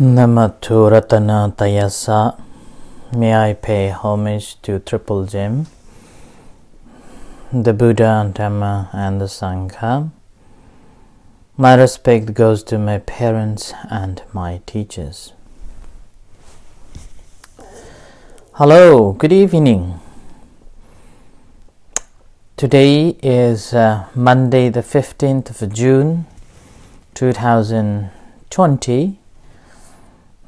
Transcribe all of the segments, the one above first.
Namatu Ratana Tayasa. May I pay homage to Triple Gem, the Buddha, Dhamma, and the Sangha. My respect goes to my parents and my teachers. Hello, good evening. Today is Monday the 15th of June 2020.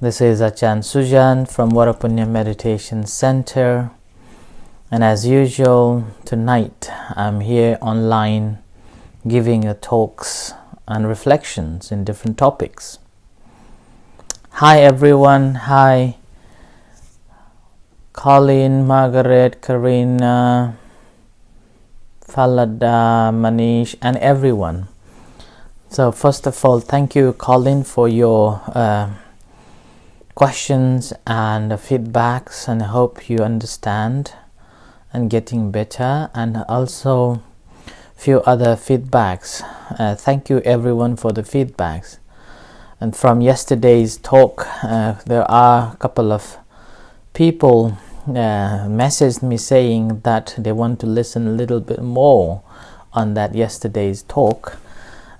This is Achan Sujan from Varapunya Meditation Center, and as usual tonight I'm here online giving talks and reflections in different topics. Hi everyone, hi Colin, Margaret, Karina, Falada, Manish, and everyone. So first of all, thank you Colin for your questions and feedbacks, and I hope you understand and getting better, and also few other feedbacks. Thank you everyone for the feedbacks. And from yesterday's talk, there are a couple of people messaged me saying that they want to listen a little bit more on that yesterday's talk,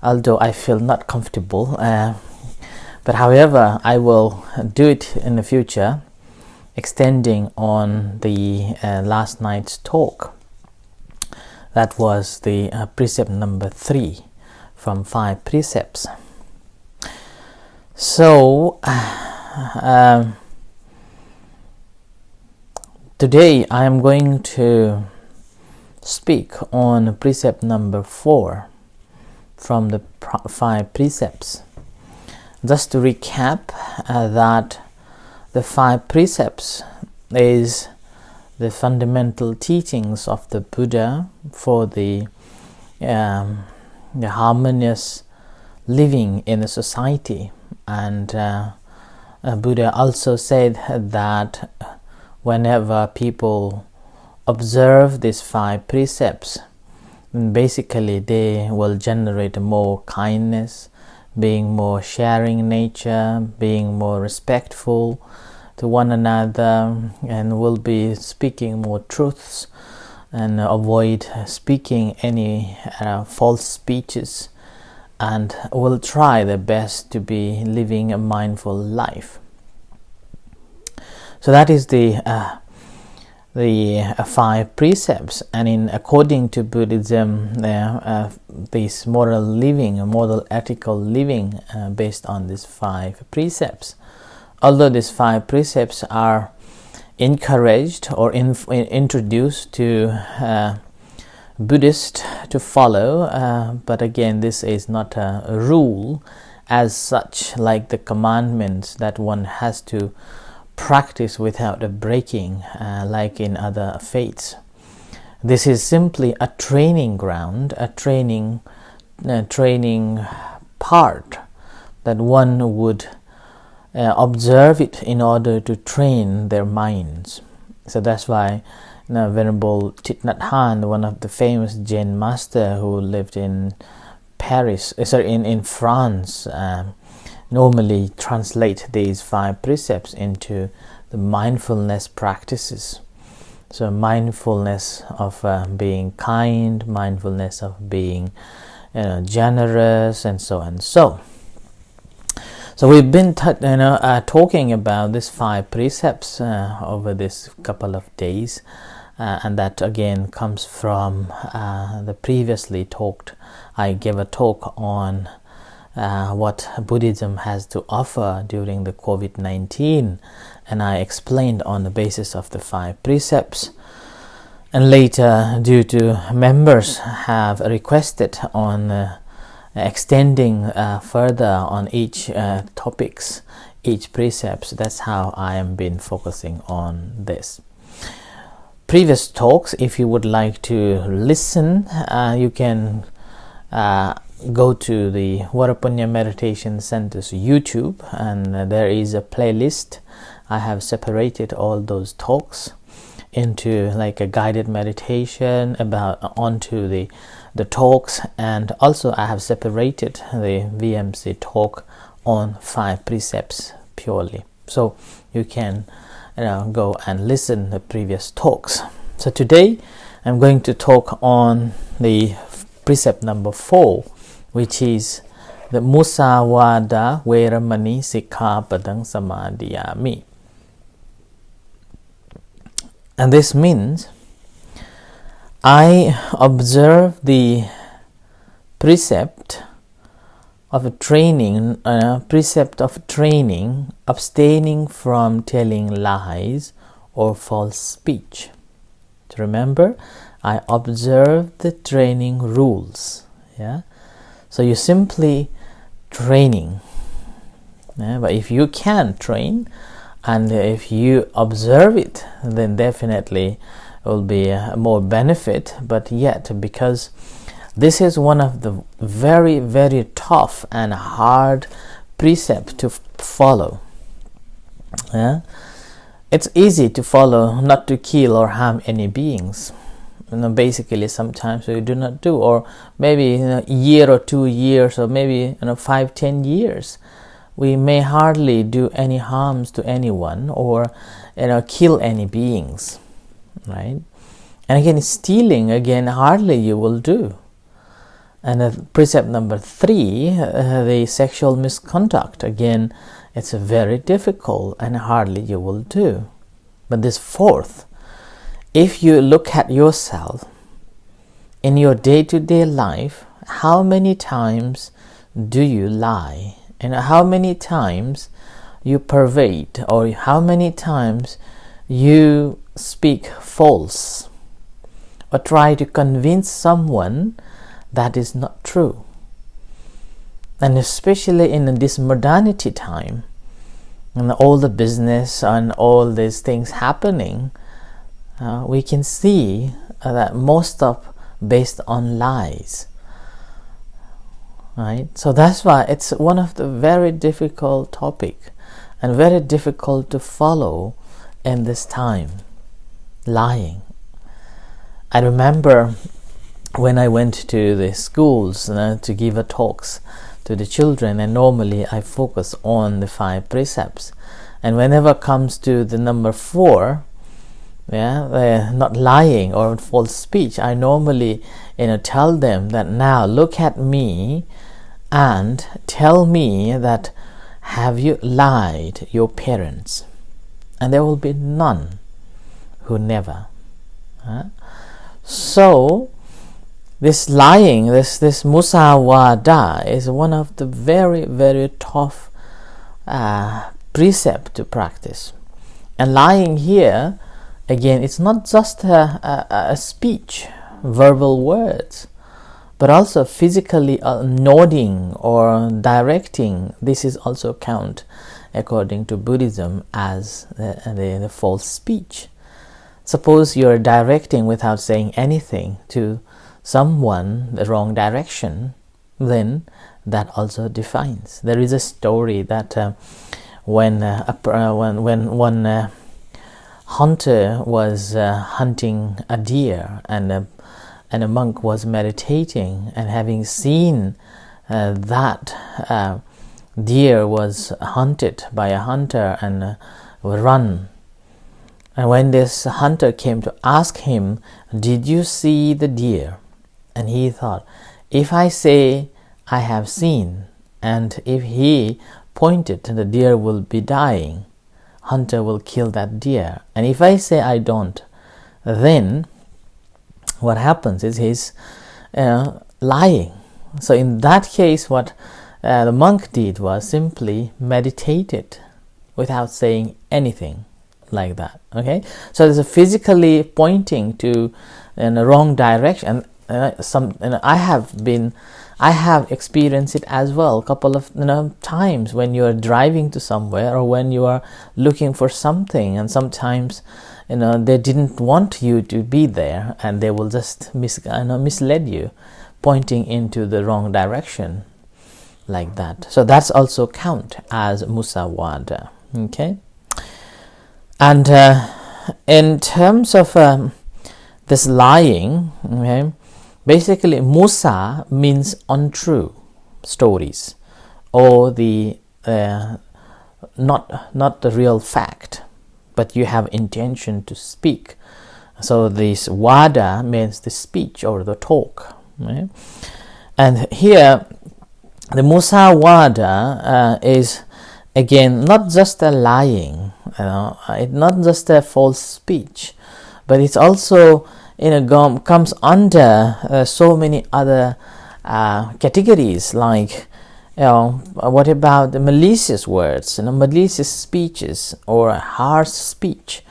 although I feel not comfortable. But however, I will do it in the future, extending on the last night's talk. That was the precept number 3 from 5 precepts. So, today I am going to speak on precept number 4 from the 5 precepts. Just to recap, that the 5 precepts is the fundamental teachings of the Buddha for the harmonious living in a society. And Buddha also said that whenever people observe these 5 precepts, basically they will generate more kindness, being more sharing nature, being more respectful to one another, and will be speaking more truths and avoid speaking any false speeches, and will try their best to be living a mindful life. So that is the 5 precepts, and according to Buddhism, this moral living, moral ethical living based on these 5 precepts. Although these 5 precepts are encouraged or introduced to Buddhists to follow, but again, this is not a rule as such, like the commandments that one has to practice without a breaking, like in other faiths. This is simply a training ground, a training part that one would observe it in order to train their minds. So that's why Venerable Thich Nhat Hanh, one of the famous Zen master who lived in in France, normally translate these 5 precepts into the mindfulness practices. So mindfulness of being kind, mindfulness of being generous, and so and so. So we've been talking about these 5 precepts over this couple of days, and that again comes from the previously talked. I gave a talk on what Buddhism has to offer during the COVID-19, and I explained on the basis of the 5 precepts. And later, due to members have requested on extending further on each topics, each precepts, that's how I have been focusing on this. Previous talks, if you would like to listen, you can go to the Varapunya Meditation Center's YouTube, and there is a playlist. I have separated all those talks into like a guided meditation onto the talks, and also I have separated the VMC talk on 5 precepts purely. So you can go and listen to previous talks. So today I'm going to talk on the precept number 4, which is the Musavada Veramani Sikkhapadang Samadhiyami. And this means I observe the precept of training, abstaining from telling lies or false speech. So remember, I observe the training rules. Yeah. So you simply training. Yeah? But if you can train, and if you observe it, then definitely it will be more benefit. But yet, because this is one of the very, very tough and hard precept to follow. Yeah? It's easy to follow, not to kill or harm any beings. Basically, sometimes we do not do, or maybe a year or 2 years, or maybe 5-10 years, we may hardly do any harms to anyone, or kill any beings, right? And again, stealing, again, hardly you will do. And precept number 3, the sexual misconduct, again, it's very difficult and hardly you will do. But this 4th, if you look at yourself in your day-to-day life, how many times do you lie? And how many times you pervade, or how many times you speak false, or try to convince someone that is not true. And especially in this modernity time, and all the business and all these things happening, we can see that most of based on lies, right? So that's why it's one of the very difficult topic and very difficult to follow in this time, lying. I remember when I went to the schools to give talks to the children, and normally I focus on the 5 precepts, and whenever it comes to the number 4, not lying or false speech, I normally tell them that now look at me and tell me that have you lied your parents? And there will be none who never. So this lying, this Musavada is one of the very, very tough precept to practice. And lying here, again, it's not just a speech, verbal words, but also physically nodding or directing. This is also count, according to Buddhism, as the false speech. Suppose you're directing without saying anything to someone the wrong direction, then that also defines. There is a story that when one hunter was hunting a deer, and a monk was meditating, and having seen that deer was hunted by a hunter and run. And when this hunter came to ask him, "Did you see the deer?" And he thought, if I say I have seen, and if he pointed, the deer will be dying, hunter will kill that deer. And if I say I don't, then what happens is he's lying. So in that case, what the monk did was simply meditated without saying anything like that. Okay, so there's a physically pointing to in the wrong direction. I have experienced it as well, a couple of times, when you are driving to somewhere, or when you are looking for something, and sometimes they didn't want you to be there, and they will just misled you, pointing into the wrong direction like that. So that's also count as Musavada. Okay, and in terms of this lying, okay, basically Musa means untrue stories, or the not the real fact, but you have intention to speak. So this vada means the speech or the talk, right? And here the Musavada is again not just a lying, it's not just a false speech, but it's also comes under so many other categories, like what about the malicious words, malicious speeches or harsh speech,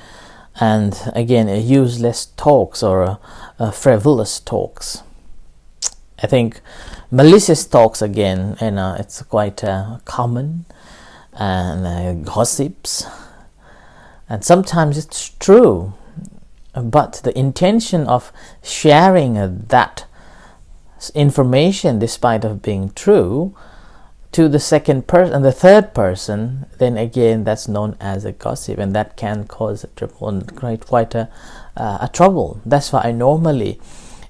and again useless talks or frivolous talks. I think malicious talks again, it's quite common, and gossips, and sometimes it's true, but the intention of sharing that information, despite of being true, to the second person and the third person, then again that's known as a gossip, and that can cause quite a trouble. That's why I normally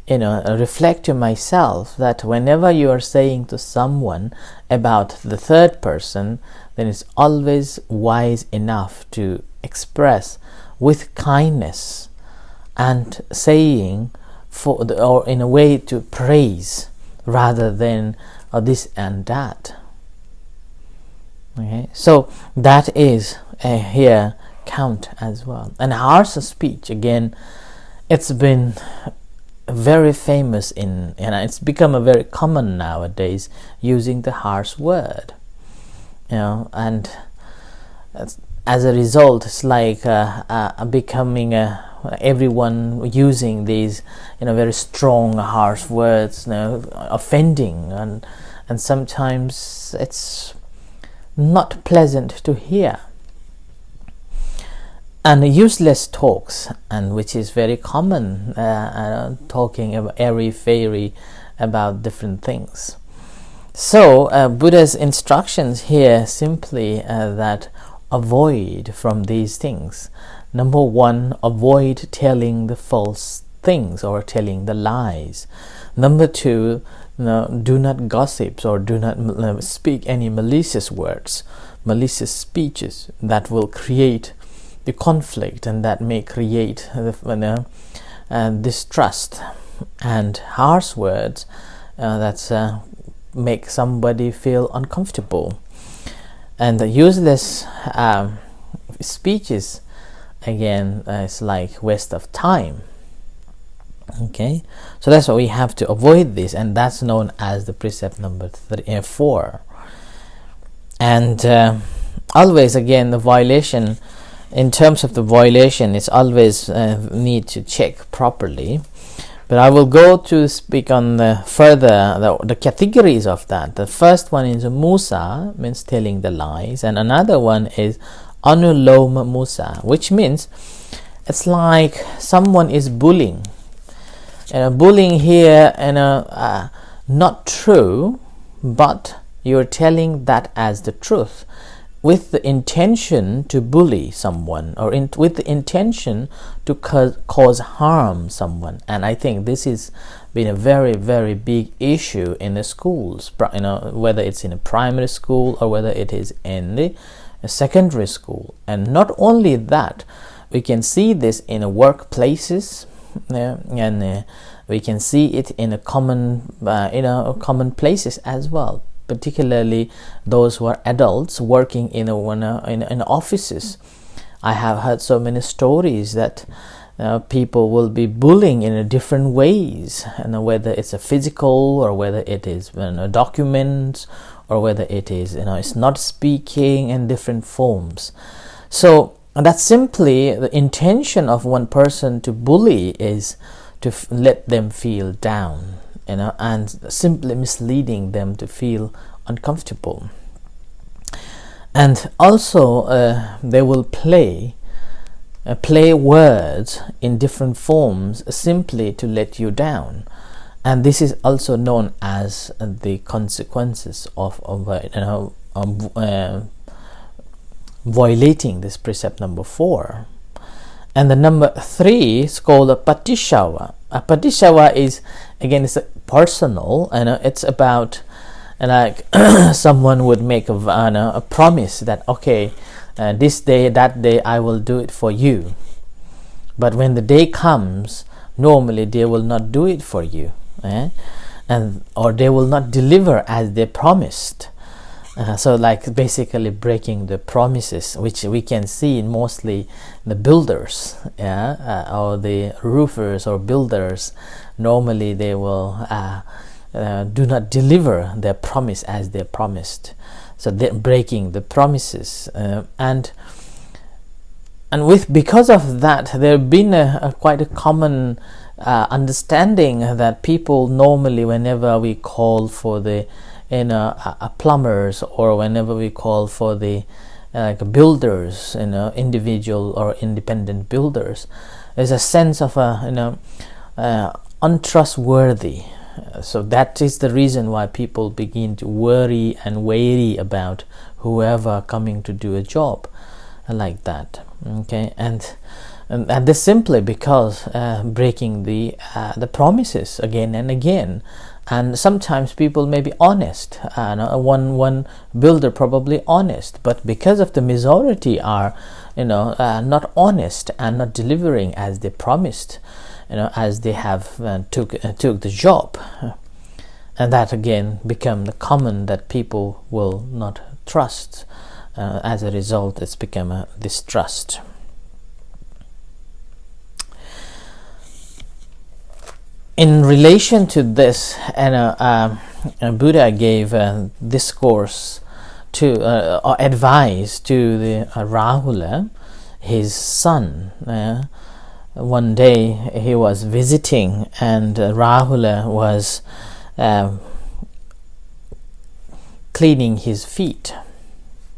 reflect to myself that whenever you are saying to someone about the third person, then it's always wise enough to express with kindness and saying or in a way to praise rather than this and that. Okay, so that is here count as well. And harsh speech, again, it's been very famous and it's become a very common nowadays, using the harsh word, and as a result it's like becoming everyone using these very strong harsh words, offending, and sometimes it's not pleasant to hear. And useless talks, and which is very common, talking about airy-fairy about different things. So Buddha's instructions here simply that avoid from these things. Number one, avoid telling the false things or telling the lies. Number two, do not gossip or do not speak any malicious words, malicious speeches that will create the conflict, and that may create distrust, and harsh words that make somebody feel uncomfortable, and the useless speeches again is like waste of time. Okay, so that's why we have to avoid this, and that's known as the precept number 4. And always again the violation. In terms of the violation, it's always need to check properly. But I will go to speak on the categories of that. The first one is Musa, means telling the lies, and another one is Anuloma Musa, which means it's like someone is bullying. Bullying here, not true, but you're telling that as the truth, with the intention to bully someone, or with the intention to cause harm someone. And I think this has been a very, very big issue in the schools, whether it's in a primary school or whether it is in the secondary school. And not only that, we can see this in workplaces, and we can see it in a common places as well, particularly those who are adults working in offices. I have heard so many stories that people will be bullying in different ways, whether it's a physical or whether it is documents, or whether it is it's not speaking in different forms. So that's simply the intention of one person to bully is to let them feel down, and simply misleading them to feel uncomfortable. And also they will play words in different forms simply to let you down, and this is also known as the consequences of violating this precept number 4. And the number 3 is called a patishawa. A patishawa is, again, it's personal, and it's about like someone would make a promise that, okay, this day, that day, I will do it for you. But when the day comes, normally they will not do it for you, or they will not deliver as they promised. So like basically breaking the promises, which we can see in mostly the builders, or the roofers or builders. Normally they will do not deliver their promise as they promised. So they're breaking the promises, and because of that, there have been quite a common understanding that people normally, whenever we call for the plumbers, or whenever we call for the builders, individual or independent builders, there's a sense of untrustworthy. So that is the reason why people begin to worry and wary about whoever coming to do a job like that. Okay, and this simply because breaking the promises again and again. And sometimes people may be honest, one builder probably honest, but because of the majority are not honest and not delivering as they promised, as they have took the job, and that again become the common that people will not trust. As a result, it's become a distrust. In relation to this, Buddha gave a discourse to or advice to the Rahula, his son. One day he was visiting, and Rahula was cleaning his feet,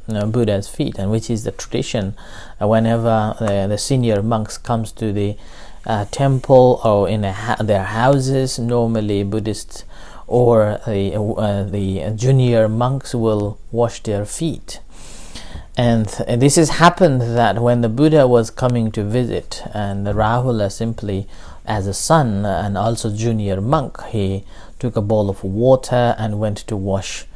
Buddha's feet, and which is the tradition whenever the senior monks comes to the temple or in their houses. Normally Buddhists or the junior monks will wash their feet. And this has happened that when the Buddha was coming to visit, and the Rahula simply as a son and also junior monk, he took a bowl of water and went to wash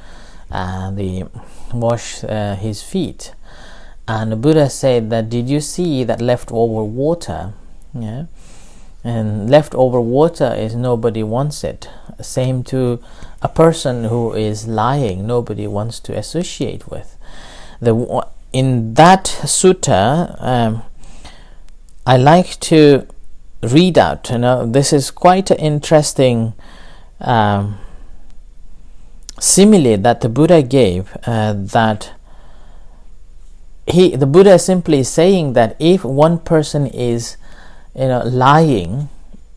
his feet. And the Buddha said that, did you see that leftover water? Yeah. And leftover water is nobody wants it. Same to a person who is lying, nobody wants to associate with. In that sutta, I like to read out. This is quite an interesting simile that the Buddha gave. That the Buddha is simply saying that if one person is lying,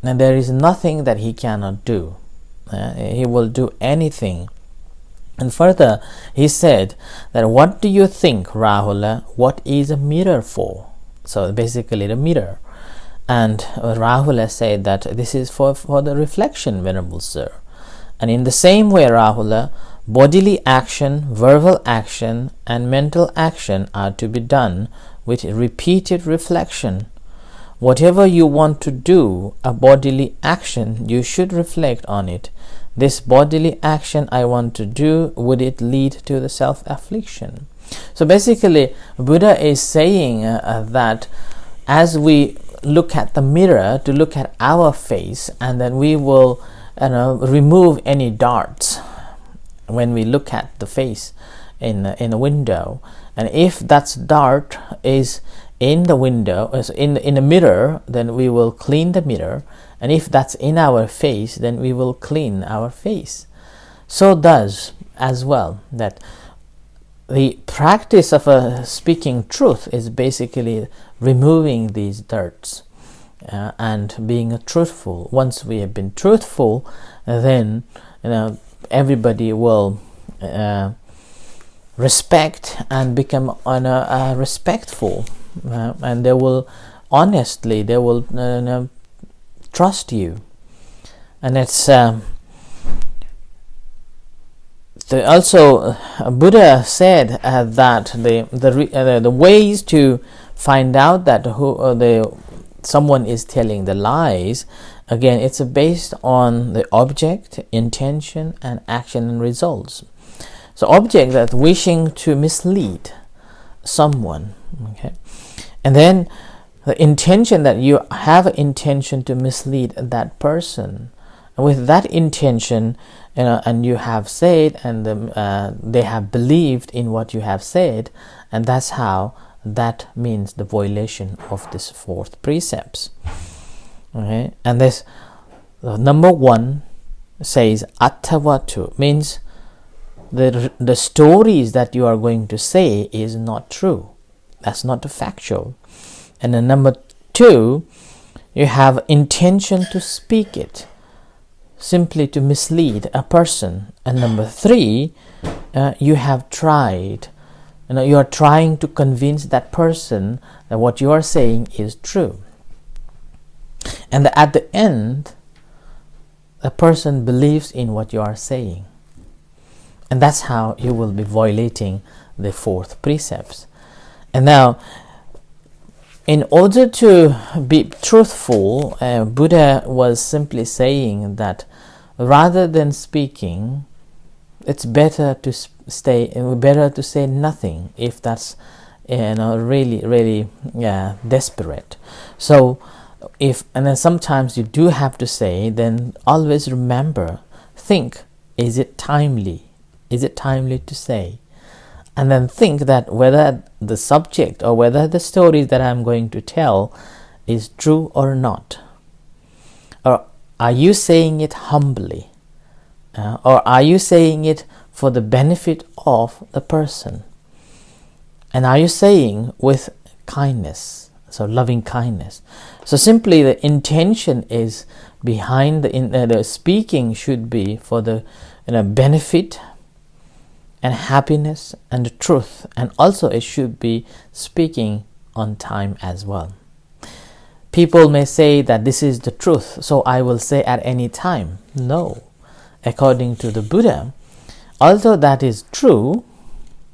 and there is nothing that he cannot do. He will do anything. And further, he said that, what do you think, Rahula, what is a mirror for? So basically the mirror. And Rahula said that this is for the reflection, Venerable Sir. And in the same way, Rahula, bodily action, verbal action, and mental action are to be done with repeated reflection. Whatever you want to do, a bodily action, you should reflect on it. This bodily action I want to do, would it lead to the self-affliction? So basically, Buddha is saying that as we look at the mirror, to look at our face, and then we will remove any darts when we look at the face in a window. And if that dart is in the window, in the mirror, then we will clean the mirror. And if that's in our face, then we will clean our face. So does as well that the practice of speaking truth is basically removing these dirts and being truthful. Once we have been truthful, then everybody will respect and become respectful. And they will honestly, they will trust you. And it's also Buddha said that the ways to find out that someone is telling the lies, again, it's based on the object, intention, and action and results. So object that wishing to mislead someone, okay, and then the intention that you have an intention to mislead that person. And with that intention, and you have said, and they have believed in what you have said, and that's how that means the violation of this fourth precepts. Okay, and this number 1 says attavatu, means the stories that you are going to say is not true. That's not factual. And then number 2, you have intention to speak it, simply to mislead a person. And number 3, you have tried, you are trying to convince that person that what you are saying is true. And at the end, the person believes in what you are saying. And that's how you will be violating the fourth precepts. And now, in order to be truthful, Buddha was simply saying that rather than speaking, it's better to say nothing if that's really desperate. So and then sometimes you do have to say, then always remember, think, is it timely? Is it timely to say? And then think that whether the subject or whether the story that I'm going to tell is true or not. Or are you saying it humbly? Or are you saying it for the benefit of the person? And are you saying with kindness? So loving kindness. So simply the intention is behind the speaking should be for the benefit and happiness and the truth, and also it should be speaking on time as well. People may say that this is the truth, so I will say at any time. No. According to the Buddha, although that is true,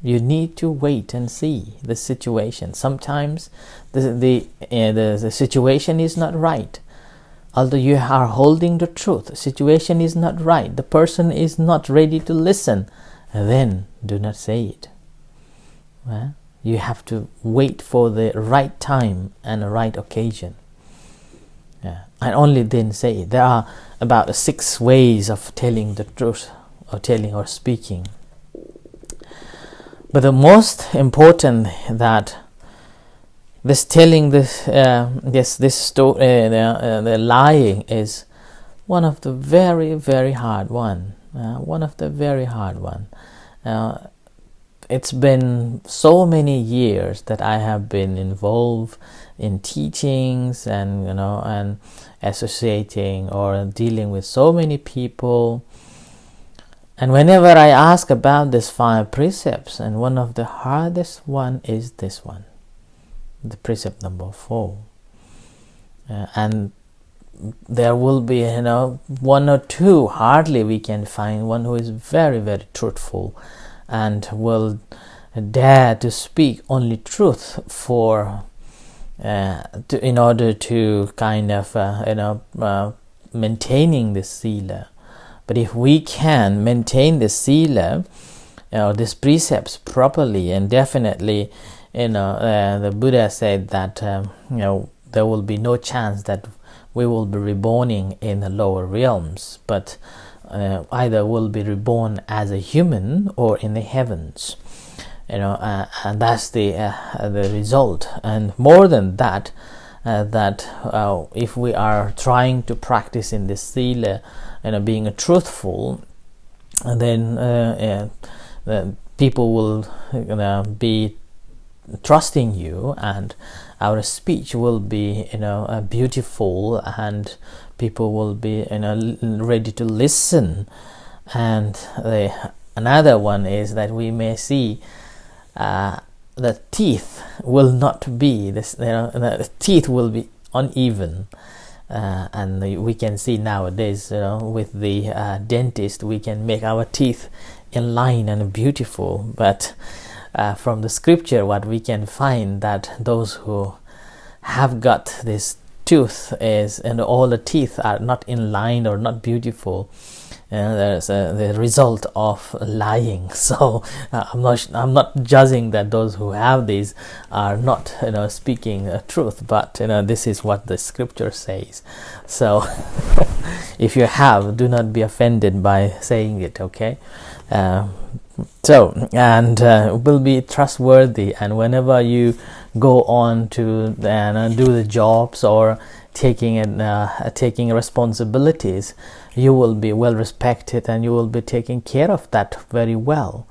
you need to wait and see the situation. Sometimes the situation is not right. Although you are holding the truth, the situation is not right. The person is not ready to listen. Then do not say it. Well, you have to wait for the right time and the right occasion. And only then say it. There are about 6 ways of telling the truth, or telling or speaking. But the most important that this telling this story, the lying is one of the very, very hard one. It's been so many years that I have been involved in teachings and associating or dealing with so many people. And whenever I ask about these 5 precepts, and one of the hardest one is this one, the precept number 4. And there will be, 1 or 2, hardly we can find one who is very, very truthful and will dare to speak only truth in order to kind of maintaining the sila. But if we can maintain the sila, these precepts properly, and definitely, the Buddha said that there will be no chance that we will be reborning in the lower realms, but either will be reborn as a human or in the heavens. And that's the result. And more than that, if we are trying to practice in this sila, being truthful, then the people will be trusting you, and our speech will be beautiful, and people will be ready to listen. And another one is that we may see the teeth will not be this, the teeth will be uneven. And we can see nowadays, with the dentist, we can make our teeth in line and beautiful. But from the scripture, what we can find that those who have got this tooth and all the teeth are not in line or not beautiful, there's the result of lying. So I'm not judging that those who have these are not speaking truth, but this is what the scripture says. So if you have, do not be offended by saying it, okay? Will be trustworthy, and whenever you go on to do the jobs or taking responsibilities, you will be well respected and you will be taking care of that very well,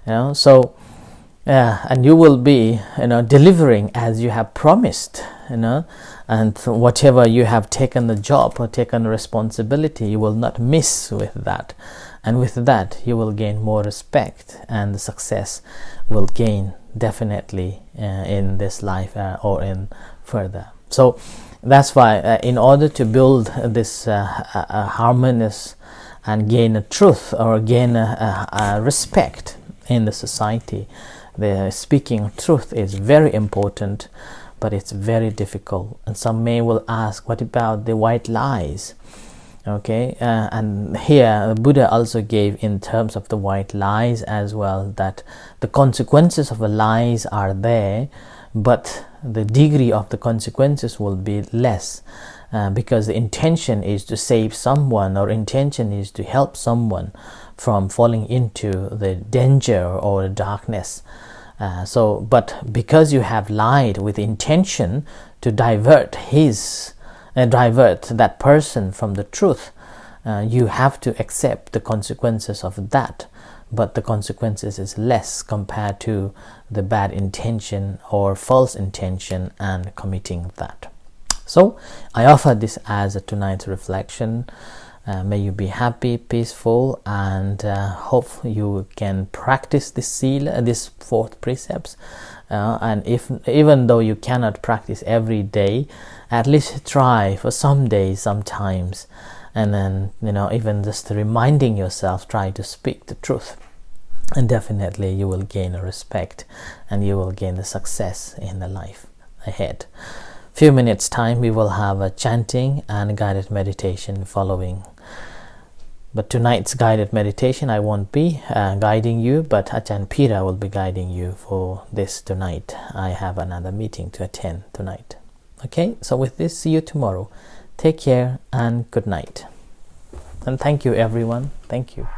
and you will be delivering as you have promised, and whatever you have taken the job or taken responsibility, you will not miss with that, and with that you will gain more respect, and the success will gain definitely in this life or in further. So that's why in order to build this harmonious and gain a truth or gain a respect in the society, the speaking truth is very important, but it's very difficult. And some will ask, what about the white lies? Okay, and here Buddha also gave in terms of the white lies as well, that the consequences of the lies are there, but the degree of the consequences will be less, because the intention is to save someone, or intention is to help someone from falling into the danger or darkness. But because you have lied with intention to divert that person from the truth, you have to accept the consequences of that, but the consequences is less compared to the bad intention or false intention and committing that. So I offer this as a tonight's reflection. May you be happy, peaceful, and hope you can practice this sila, these 4 precepts. And even though you cannot practice every day, at least try for some days, sometimes, and then even just reminding yourself, try to speak the truth, and definitely you will gain a respect, and you will gain the success in the life ahead. Few minutes time we will have a chanting and guided meditation following. But tonight's guided meditation, I won't be guiding you, but Ajahn Pira will be guiding you for this tonight. I have another meeting to attend tonight. Okay, so with this, see you tomorrow. Take care and good night. And thank you, everyone. Thank you.